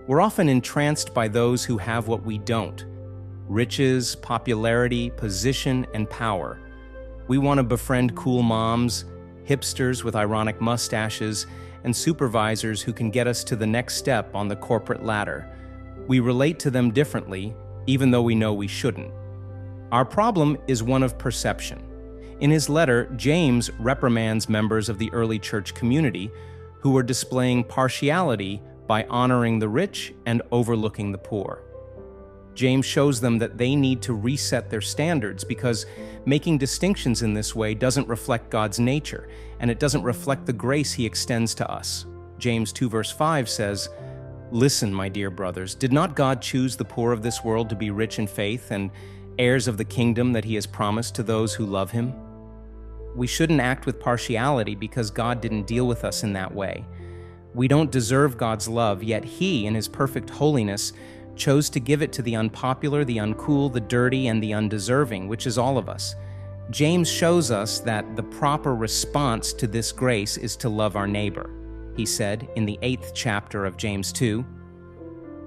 We're often entranced by those who have what we don't: riches, popularity, position, and power. We want to befriend cool moms, hipsters with ironic mustaches, and supervisors who can get us to the next step on the corporate ladder. We relate to them differently, even though we know we shouldn't. Our problem is one of perception. In his letter, James reprimands members of the early church community who were displaying partiality by honoring the rich and overlooking the poor. James shows them that they need to reset their standards because making distinctions in this way doesn't reflect God's nature, and it doesn't reflect the grace he extends to us. James 2 verse 5 says, "Listen, my dear brothers, did not God choose the poor of this world to be rich in faith and heirs of the kingdom that he has promised to those who love him?" We shouldn't act with partiality because God didn't deal with us in that way. We don't deserve God's love, yet he, in his perfect holiness, chose to give it to the unpopular, the uncool, the dirty, and the undeserving, which is all of us. James shows us that the proper response to this grace is to love our neighbor. He said in the 8th chapter of James 2,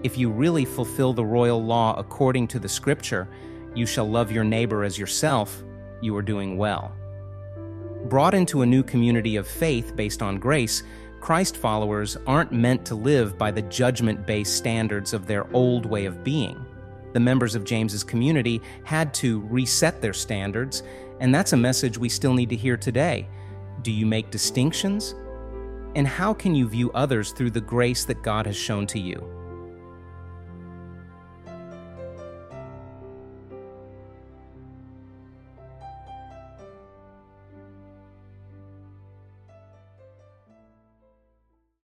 "If you really fulfill the royal law according to the scripture, you shall love your neighbor as yourself, you are doing well." Brought into a new community of faith based on grace, Christ followers aren't meant to live by the judgment-based standards of their old way of being. The members of James's community had to reset their standards, and that's a message we still need to hear today. Do you make distinctions? And how can you view others through the grace that God has shown to you?